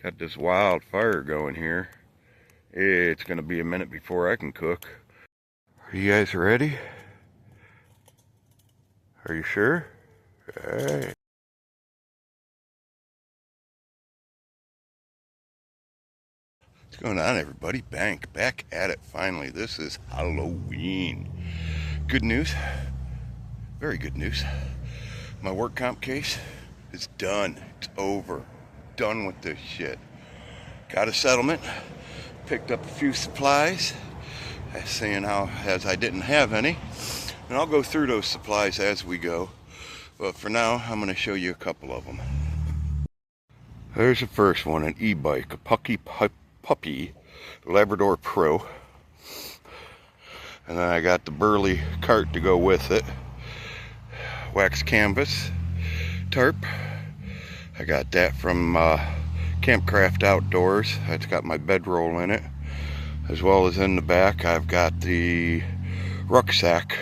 Got this wild fire going here. It's gonna be a minute before I can cook. Are you guys ready? Are you sure? Alright. What's going on, everybody? Bank back at it finally. This is Halloween. Good news. Very good news. My work comp case is done. It's over. Done with this shit. Got a settlement. Picked up a few supplies. Saying how as I didn't have any. And I'll go through those supplies as we go. But for now, I'm going to show you a couple of them. There's the first one, an e-bike, a Puckipuppy Labrador Pro. And then I got the burly cart to go with it. Wax canvas tarp. I got that from Campcraft Outdoors. It's got my bedroll in it. As well as in the back, I've got the rucksack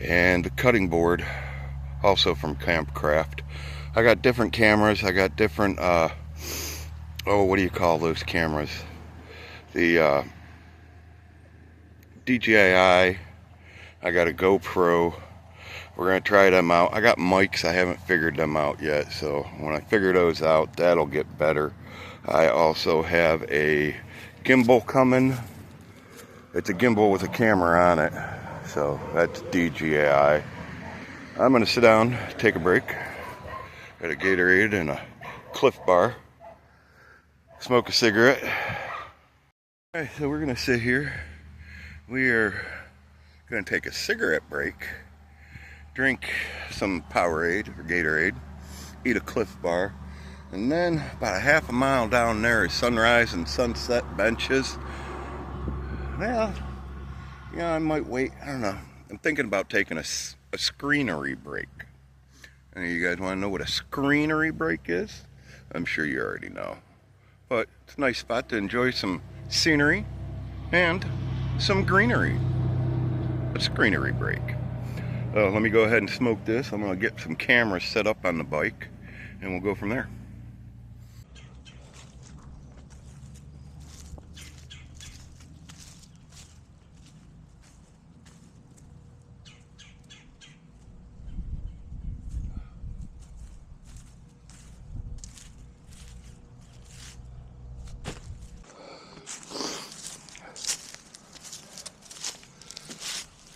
and the cutting board, also from Campcraft. I got different cameras. I got different, what do you call those cameras? The DJI. I got a GoPro. We're going to try them out. I got mics. I haven't figured them out yet. So when I figure those out, that'll get better. I also have a gimbal coming. It's a gimbal with a camera on it. So that's DJI. I'm going to sit down, take a break. Got a Gatorade and a Cliff Bar. Smoke a cigarette. Alright, so we're going to sit here. We are going to take a cigarette break. Drink some Powerade or Gatorade, eat a Cliff Bar, and then about a half a mile down there is sunrise and sunset benches. Well, I might wait. I don't know. I'm thinking about taking a screenery break. And you guys want to know what a screenery break is? I'm sure you already know. But it's a nice spot to enjoy some scenery and some greenery. A screenery break. Let me go ahead and smoke this. I'm going to get some cameras set up on the bike and we'll go from there.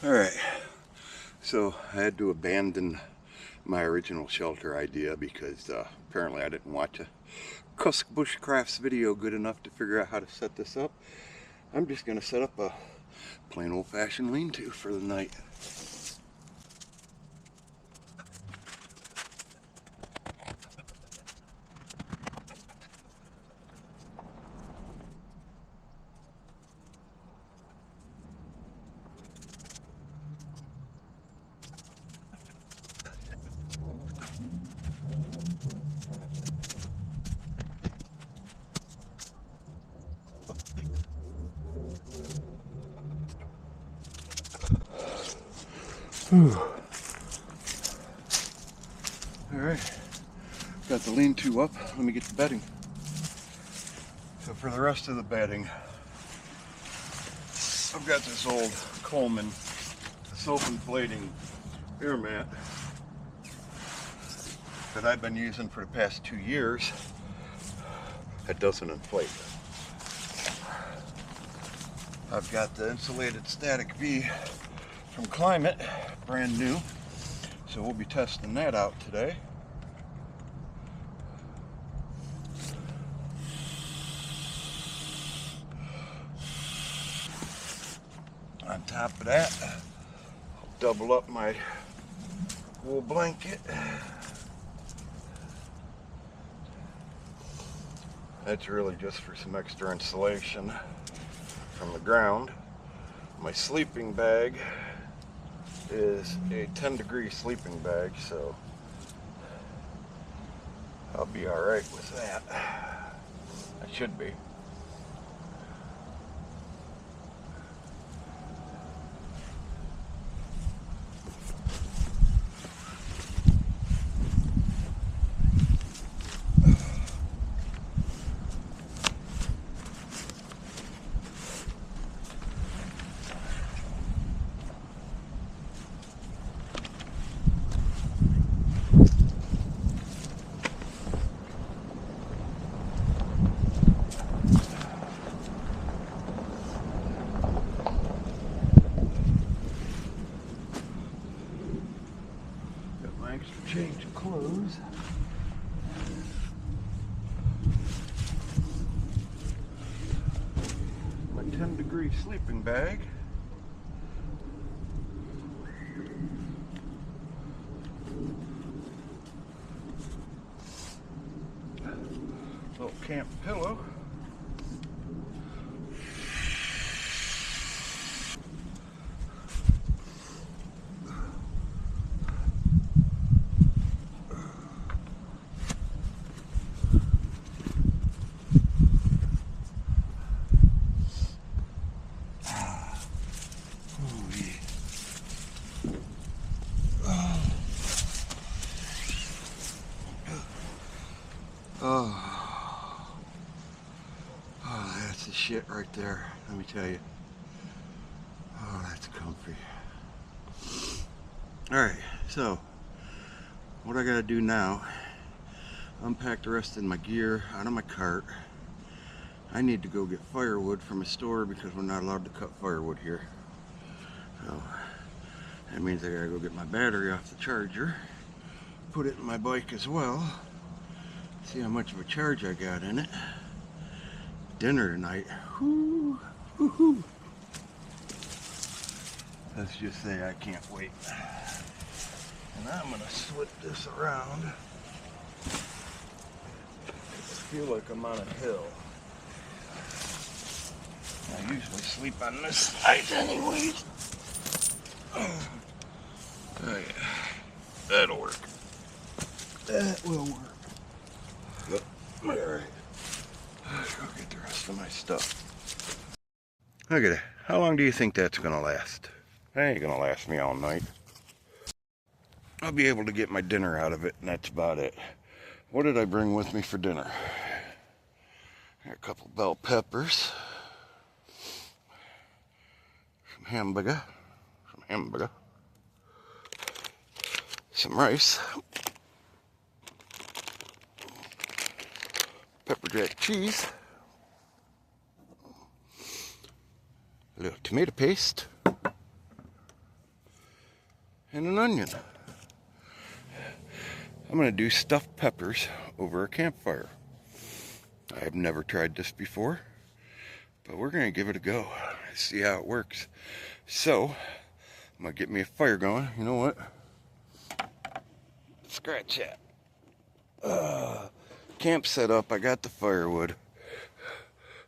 Alright. So I had to abandon my original shelter idea because apparently I didn't watch a Kusk Bushcrafts video good enough to figure out how to set this up. I'm just going to set up a plain old-fashioned lean-to for the night. Alright, got the lean-to up. Let me get the bedding. So for the rest of the bedding, I've got this old Coleman self-inflating air mat that I've been using for the past 2 years. It doesn't inflate. I've got the insulated Static V from Climate, brand new. So we'll be testing that out today. On top of that, I'll double up my wool blanket. That's really just for some extra insulation from the ground. My sleeping bag is a 10-degree sleeping bag, so I'll be alright with that. I should be. my extra change of clothes. My 10-degree sleeping bag. Little camp pillow. Oh, that's the shit right there, let me tell you. Oh, that's comfy. Alright, so what I gotta do now, unpack the rest of my gear out of my cart. I need to go get firewood from a store because we're not allowed to cut firewood here. So that means I gotta go get my battery off the charger, put it in my bike as well, see how much of a charge I got in it. Dinner tonight. Whoo, woo-hoo. Let's just say I can't wait. And I'm gonna slip this around. I feel like I'm on a hill. I usually sleep on this side anyways. Oh yeah, that'll work. That will work. Yep. Alright. Let's go get the rest of my stuff. Look at it. How long do you think that's gonna last? That ain't gonna last me all night. I'll be able to get my dinner out of it, and that's about it. What did I bring with me for dinner? A couple bell peppers. Some hamburger. Some rice. Pepper jack cheese. A little tomato paste. And an onion. I'm going to do stuffed peppers over a campfire. I have never tried this before, but we're going to give it a go. See how it works. So, I'm going to get me a fire going. You know what? Scratch that. Camp set up. I got the firewood.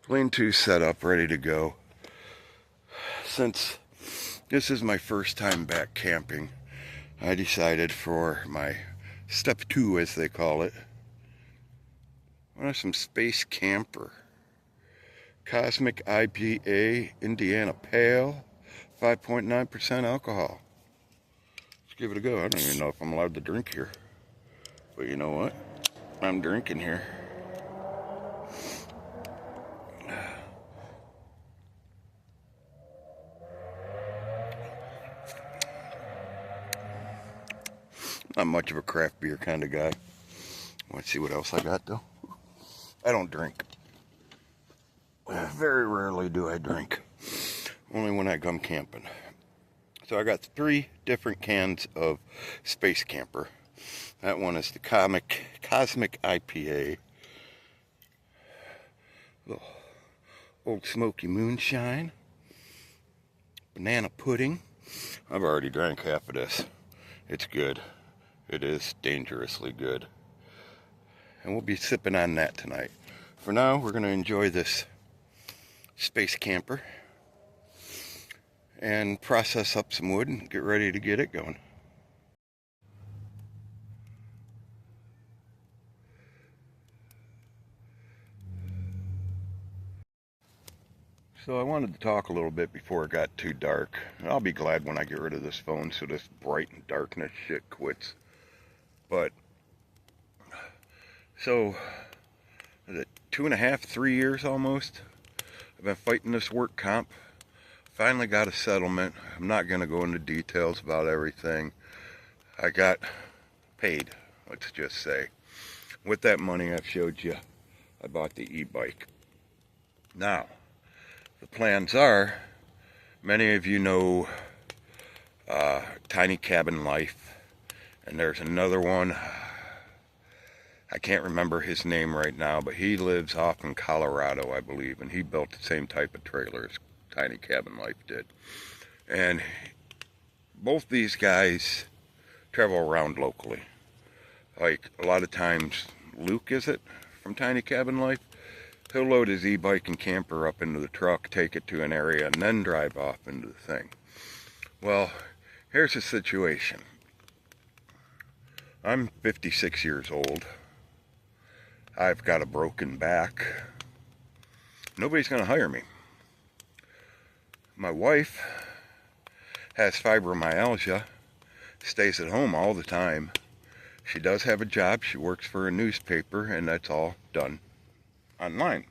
Lean-to set up, ready to go. Since this is my first time back camping, I decided for my step 2, as they call it, I want some Space Camper. Cosmic IPA, Indiana Pale, 5.9% alcohol. Let's give it a go. I don't even know if I'm allowed to drink here. But you know what? I'm drinking here. Not much of a craft beer kind of guy. Want to see what else I got though? I don't drink. Very rarely do I drink. Only when I come camping. So I got 3 different cans of Space Camper. That one is the Cosmic IPA. Little Old Smoky Moonshine. Banana pudding. I've already drank half of this. It's good. It is dangerously good. And we'll be sipping on that tonight. For now, we're going to enjoy this Space Camper and process up some wood and get ready to get it going. So I wanted to talk a little bit before it got too dark. And I'll be glad when I get rid of this phone so this bright and darkness shit quits. But, so, is it 2.5, 3 years almost? I've been fighting this work comp. Finally got a settlement. I'm not going to go into details about everything. I got paid, let's just say. With that money I've showed you, I bought the e-bike. Now, the plans are, many of you know Tiny Cabin Life And there's another one, I can't remember his name right now, but he lives off in Colorado, I believe, and he built the same type of trailer as Tiny Cabin Life did. And both these guys travel around locally. Like, a lot of times, Luke, is it, from Tiny Cabin Life? He'll load his e-bike and camper up into the truck, take it to an area, and then drive off into the thing. Well, here's the situation. I'm 56 years old. I've got a broken back. Nobody's going to hire me. My wife has fibromyalgia, stays at home all the time. She does have a job. She works for a newspaper, and that's all done online.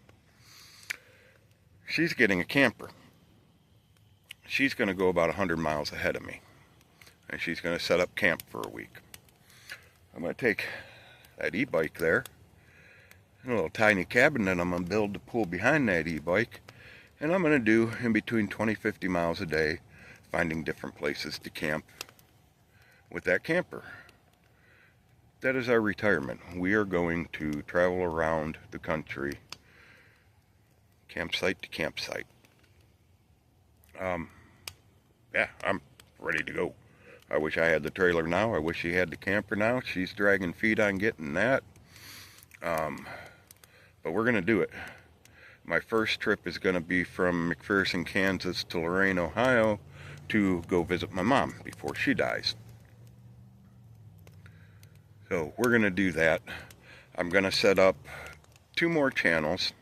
She's getting a camper. She's going to go about 100 miles ahead of me, and she's going to set up camp for a week. I'm going to take that e-bike there, a little tiny cabin that I'm going to build to pull behind that e-bike, and I'm going to do in between 20-50 miles a day, finding different places to camp with that camper. That is our retirement. We are going to travel around the country, campsite to campsite. Yeah, I'm ready to go. I wish I had the trailer now. I wish she had the camper now. She's dragging feet on getting that. But we're going to do it. My first trip is going to be from McPherson, Kansas to Lorain, Ohio to go visit my mom before she dies. So we're going to do that. I'm going to set up 2 more channels.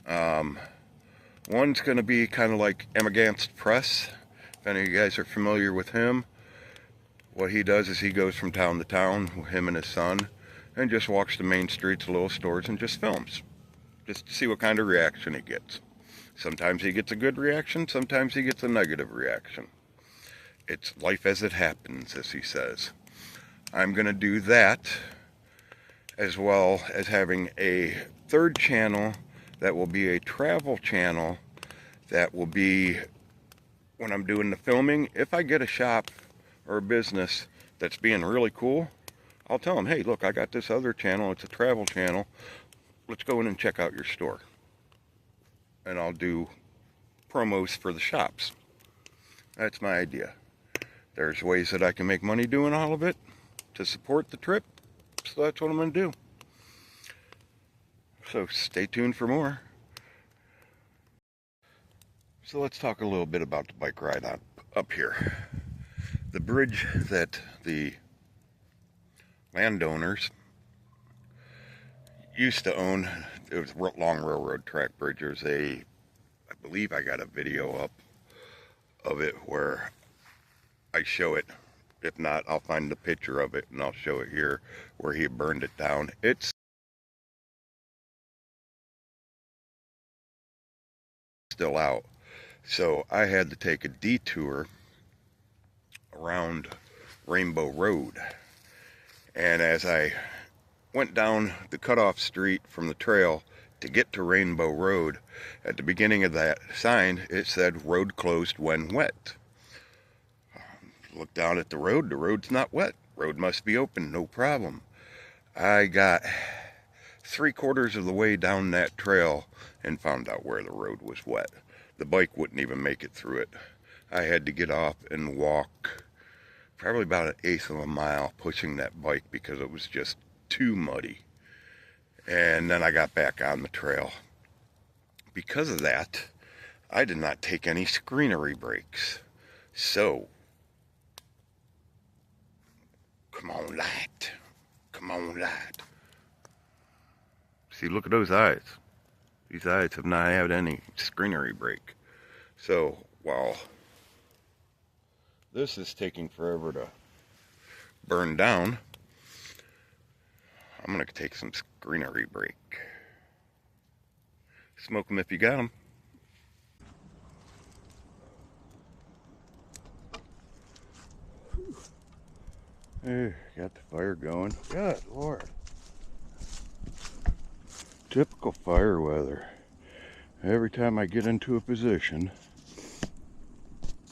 One's going to be kind of like Emiganst Press. If any of you guys are familiar with him, what he does is he goes from town to town, him and his son, and just walks the main streets, little stores, and just films. Just to see what kind of reaction he gets. Sometimes he gets a good reaction, sometimes he gets a negative reaction. It's life as it happens, as he says. I'm going to do that, as well as having a 3rd channel that will be a travel channel that will be, when I'm doing the filming, if I get a shop or a business that's being really cool, I'll tell them, hey, look, I got this other channel, it's a travel channel, let's go in and check out your store. And I'll do promos for the shops. That's my idea. There's ways that I can make money doing all of it to support the trip, so that's what I'm going to do. So stay tuned for more. So let's talk a little bit about the bike ride up here. The bridge that the landowners used to own, it was a long railroad track bridge. There's I believe I got a video up of it where I show it. If not, I'll find the picture of it and I'll show it here where he burned it down. It's still out. So I had to take a detour around Rainbow Road. And as I went down the cutoff street from the trail to get to Rainbow Road, at the beginning of that sign, it said road closed when wet. Look down at the road's not wet. Road must be open, no problem. I got 3/4 of the way down that trail and found out where the road was wet. The bike wouldn't even make it through it. I had to get off and walk probably about 1/8 of a mile pushing that bike because it was just too muddy. And then I got back on the trail. Because of that, I did not take any screenery brakes. So, come on, light. Come on, light. See, look at those eyes. These eyes have not had any screenery brake. So, while this is taking forever to burn down, I'm going to take some screenery brake. Smoke them if you got them. Hey, got the fire going. Good Lord. Typical fire weather. Every time I get into a position,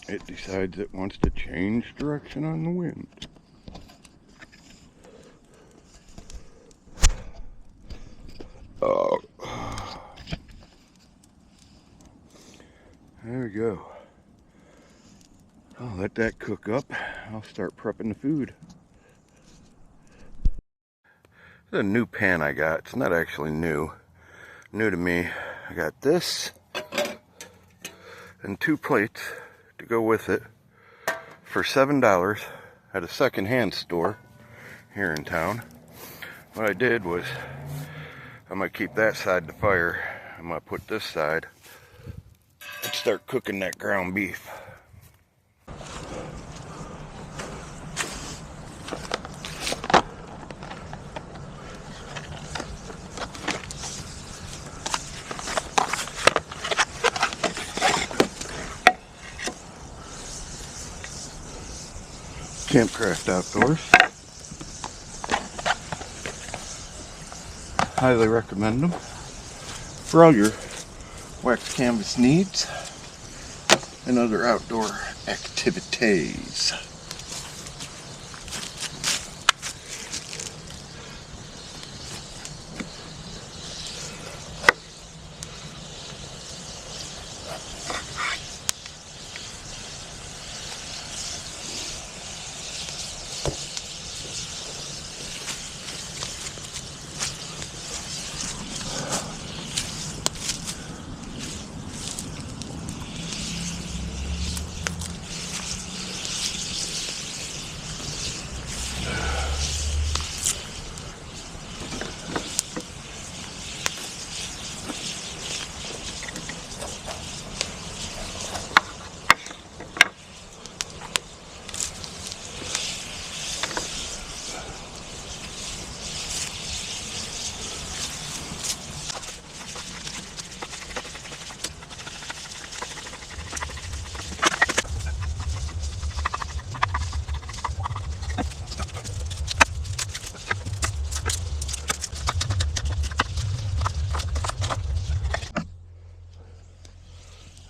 it decides it wants to change direction on the wind. that cook up, I'll start prepping the food. This is a new pan I got. It's not actually new. New to me. I got this and 2 plates to go with it for $7 at a secondhand store here in town. What I did was, I'm going to keep that side to fire. I'm going to put this side and start cooking that ground beef. Campcraft Outdoors. Highly recommend them for all your wax canvas needs and other outdoor activities.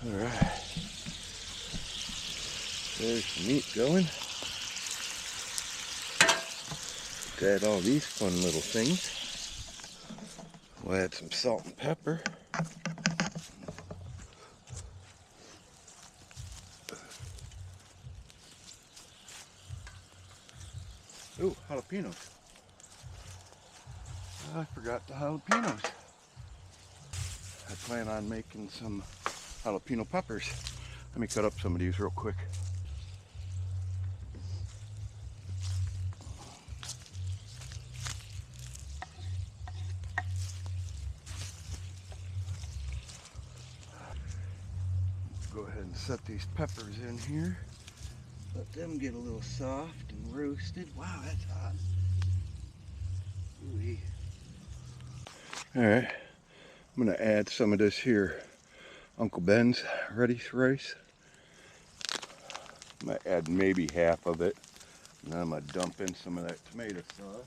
Alright, there's the meat going. Add all these fun little things. We'll add some salt and pepper. Ooh, jalapenos. I forgot the jalapenos. I plan on making some jalapeno peppers. Let me cut up some of these real quick. Go ahead and set these peppers in here. Let them get a little soft and roasted. Wow, that's hot. Ooh-wee. All right, I'm gonna add some of this here Uncle Ben's reddish rice. I'm gonna add maybe half of it, and then I'm gonna dump in some of that tomato sauce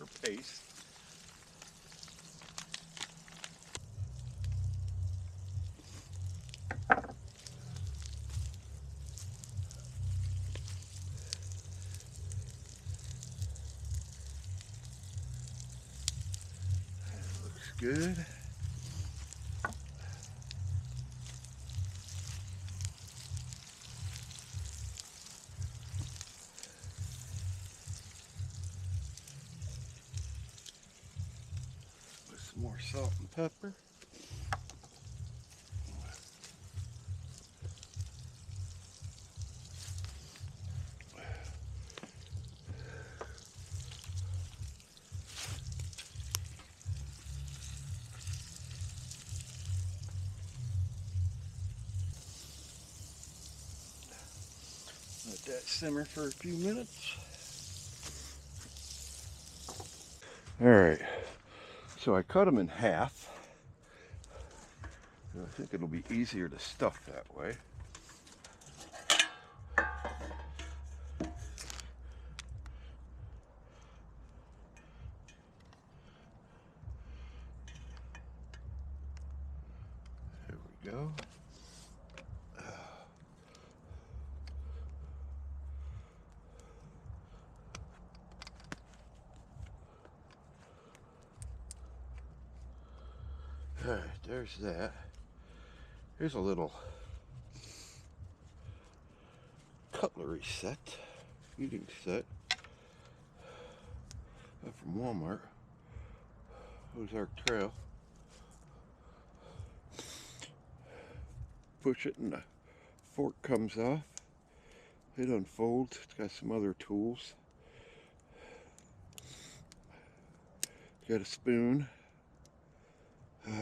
or paste. That looks good. Some more salt and pepper. Let that simmer for a few minutes. All right, so I cut them in half. I think it'll be easier to stuff that way. There we go. All right, there's that. Here's a little cutlet cutlery set, feeding set, from Walmart. Ozark Trail. Push it and the fork comes off. It unfolds. It's got some other tools. Got a spoon. Put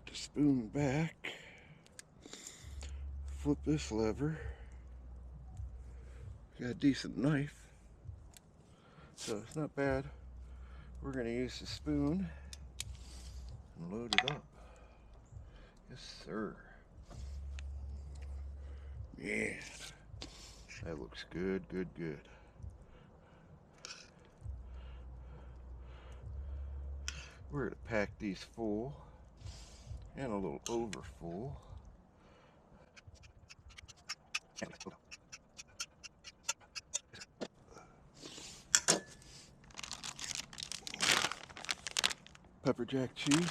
the spoon back. Flip this lever. Got a decent knife, so it's not bad. We're going to use the spoon and load it up. Yes, sir. Yeah, that looks good, good, good. We're going to pack these full and a little over full. Pepper jack cheese.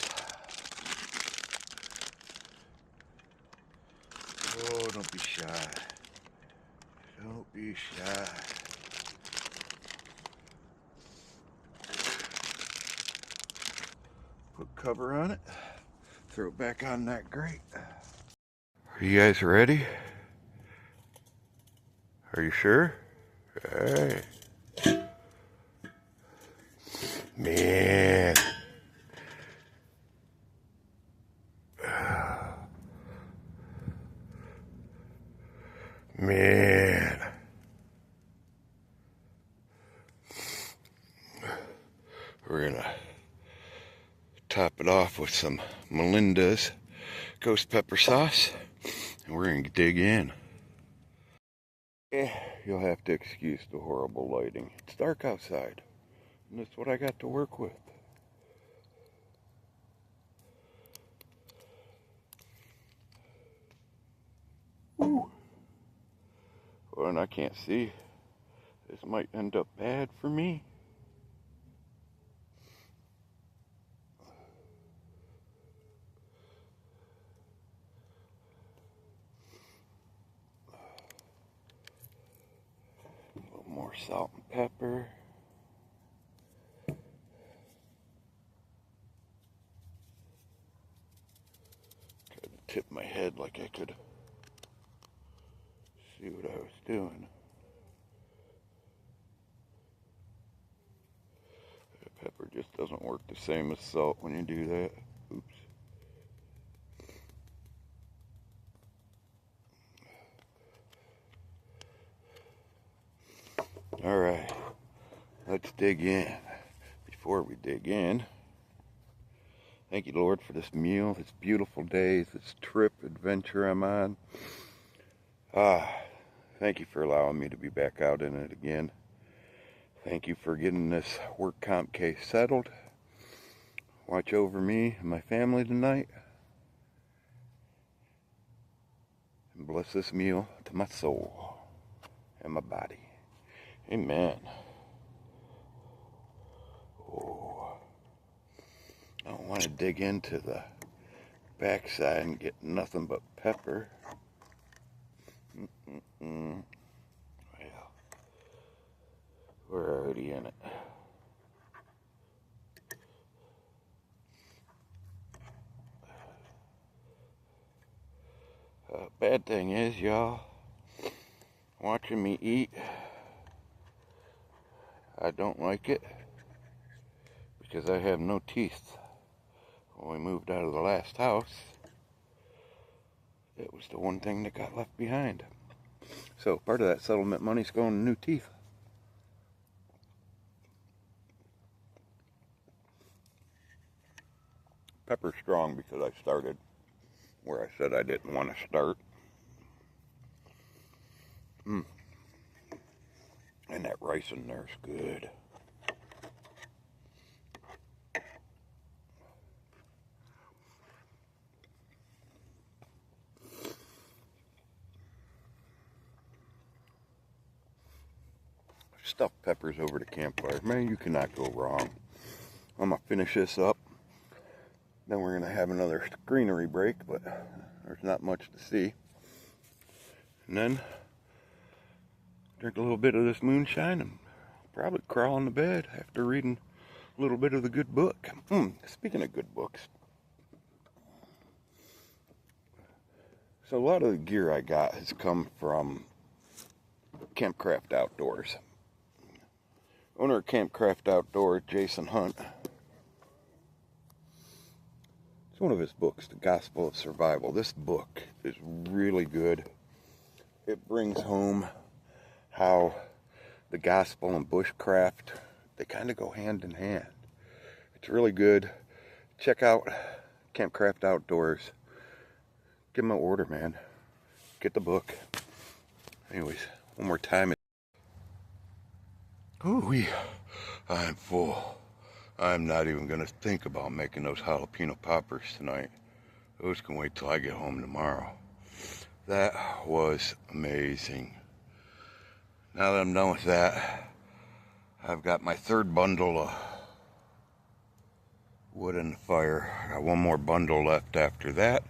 Oh, don't be shy. Don't be shy. Put cover on it. Throw it back on that grate. Are you guys ready? Are you sure? Hey. Man. Man. We're gonna top it off with some Melinda's ghost pepper sauce, and we're gonna dig in. You'll have to excuse the horrible lighting. It's dark outside, and that's what I got to work with. Ooh. Well, and I can't see. This might end up bad for me. A little more salt and pepper. Tried to tip my head like I could see what I was doing. Pepper just doesn't work the same as salt when you do that. Oops. All right, let's dig in. Before we dig in, thank you, Lord, for this meal, this beautiful day, this trip, adventure I'm on. Thank you for allowing me to be back out in it again. Thank you for getting this work comp case settled. Watch over me and my family tonight. And bless this meal to my soul and my body. Amen. Oh, I don't want to dig into the backside and get nothing but pepper. Well, we're already in it. Bad thing is, y'all, watching me eat, I don't like it because I have no teeth. When we moved out of the last house, it was the one thing that got left behind. So part of that settlement money's going to new teeth. Pepper's strong because I started where I said I didn't want to start. And that rice in there is good. Stuffed peppers over the campfire. Man, you cannot go wrong. I'm going to finish this up. Then we're going to have another greenery break, but there's not much to see. and then drink a little bit of this moonshine and probably crawl in the bed after reading a little bit of the good book. Speaking of good books, so a lot of the gear I got has come from Campcraft Outdoors. Owner of Campcraft Outdoors, Jason Hunt. It's one of his books, The Gospel of Survival. This book is really good. It brings home how the gospel and bushcraft, they kind of go hand in hand. It's really good. Check out Campcraft Outdoors. Give them an order, man. Get the book. Anyways, one more time. Ooh-wee, I'm full. I'm not even gonna think about making those jalapeno poppers tonight. Those can wait till I get home tomorrow. That was amazing. Now that I'm done with that, I've got my third bundle of wood in the fire. I got one more bundle left after that.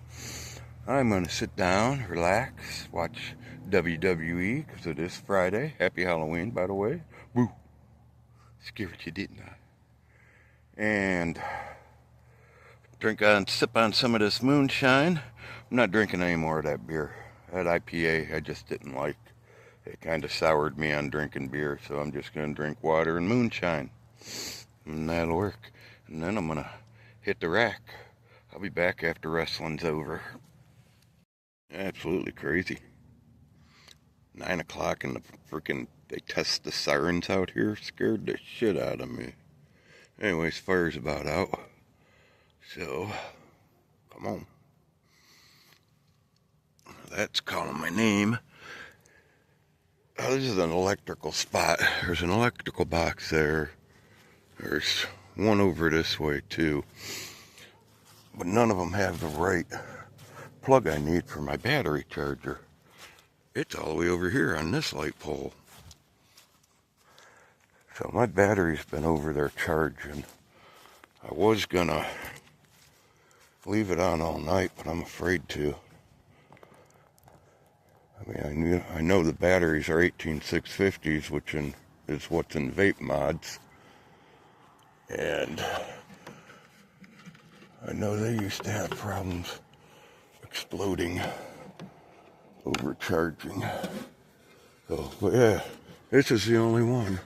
I'm gonna sit down, relax, watch WWE, because it is Friday. Happy Halloween, by the way. Woo! Scared you, didn't I? And sip on some of this moonshine. I'm not drinking any more of that beer. That IPA I just didn't like. It kind of soured me on drinking beer, so I'm just gonna drink water and moonshine. And that'll work. And then I'm gonna hit the rack. I'll be back after wrestling's over. Absolutely crazy. 9 o'clock and the freaking, they test the sirens out here. Scared the shit out of me. Anyways, fire's about out. So, come on. That's calling my name. Oh, this is an electrical spot. There's an electrical box there. There's one over this way too. But none of them have the right plug I need for my battery charger. It's all the way over here on this light pole. So my battery's been over there charging. I was gonna leave it on all night, but I'm afraid to. I mean, I know the batteries are 18650s, which is what's in vape mods. And I know they used to have problems exploding, overcharging. So, but yeah, this is the only one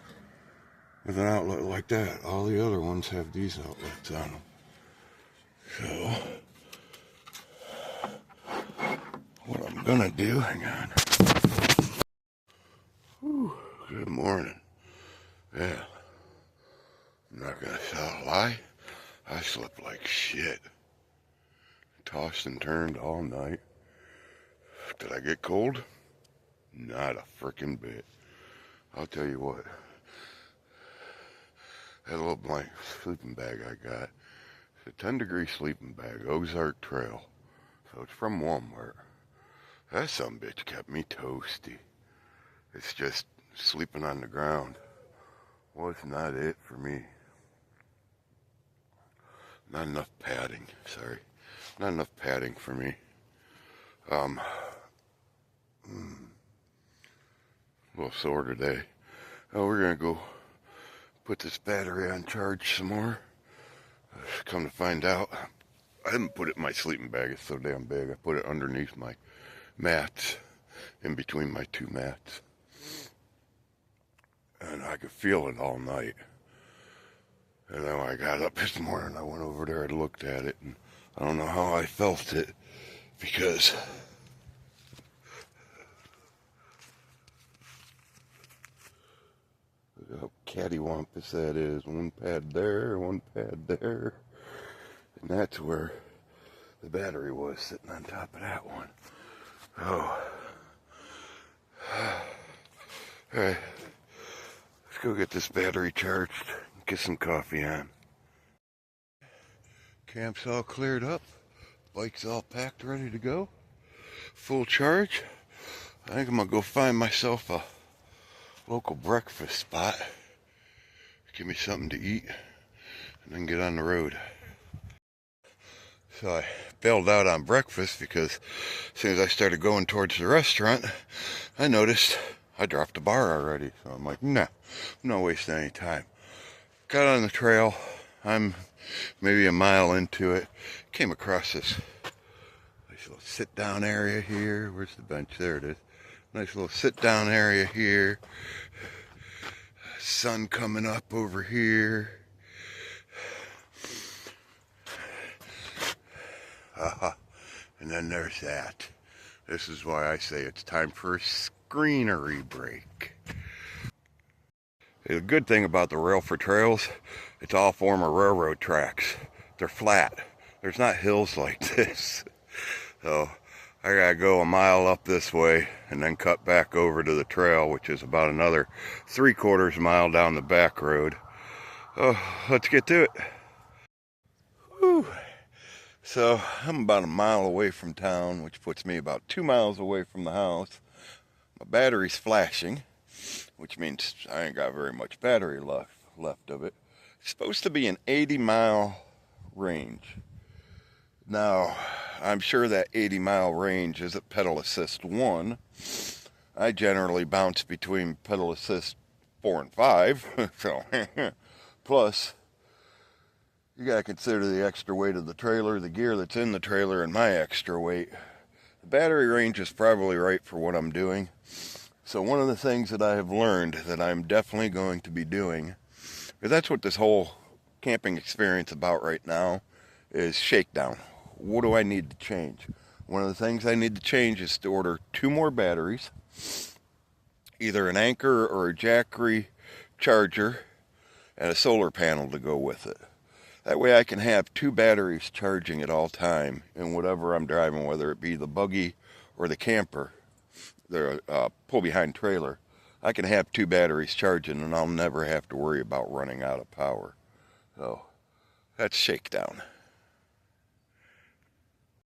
with an outlet like that. All the other ones have these outlets on them. So, what I'm gonna do, hang on. Whew, good morning. Yeah, I'm not gonna tell a lie. I slept like shit. Tossed and turned all night. Did I get cold? Not a frickin' bit. I'll tell you what. That little blank sleeping bag I got. It's a 10-degree sleeping bag, Ozark Trail. So it's from Walmart. That sumbitch kept me toasty. It's just sleeping on the ground was not it for me. Not enough padding, sorry. Not enough padding for me. A little sore today. Oh, we're gonna go put this battery on charge some more. Come to find out, I didn't put it in my sleeping bag. It's so damn big. I put it underneath my mats, in between my two mats. And I could feel it all night. And then when I got up this morning, I went over there and looked at it, and I don't know how I felt it, because look how cattywampus that is. One pad there, one pad there. And that's where the battery was, sitting on top of that one. Oh. Alright. Let's go get this battery charged and get some coffee on. Camp's all cleared up. Bike's all packed, ready to go. Full charge. I think I'm gonna go find myself a local breakfast spot. Give me something to eat and then get on the road. So I bailed out on breakfast because as soon as I started going towards the restaurant, I noticed I dropped a bar already. So I'm like, nah, I'm not wasting any time. Got on the trail. I'm maybe a mile into it. Came across this nice little sit-down area here. Where's the bench? There it is. Nice little sit-down area here. Sun coming up over here. And then there's that. This is why I say it's time for a screenery break. The good thing about the rail for trails, it's all former railroad tracks. They're flat. There's not hills like this. So I gotta go a mile up this way and then cut back over to the trail, which is about another 3/4 mile down the back road. Oh, let's get to it. Whew. So I'm about a mile away from town, which puts me about 2 miles away from the house. My battery's flashing, which means I ain't got very much battery left of it. It's supposed to be an 80-mile range. Now, I'm sure that 80-mile range isn't pedal assist 1. I generally bounce between pedal assist 4 and 5. So, plus, you gotta consider the extra weight of the trailer, the gear that's in the trailer, and my extra weight. The battery range is probably right for what I'm doing. So one of the things that I have learned that I'm definitely going to be doing, because that's what this whole camping experience about right now, is shakedown. What do I need to change? One of the things I need to change is to order 2 more batteries, either an Anchor or a Jackery charger, and a solar panel to go with it. That way I can have 2 batteries charging at all time in whatever I'm driving, whether it be the buggy or the camper, the pull-behind trailer. I can have 2 batteries charging and I'll never have to worry about running out of power. So that's shakedown.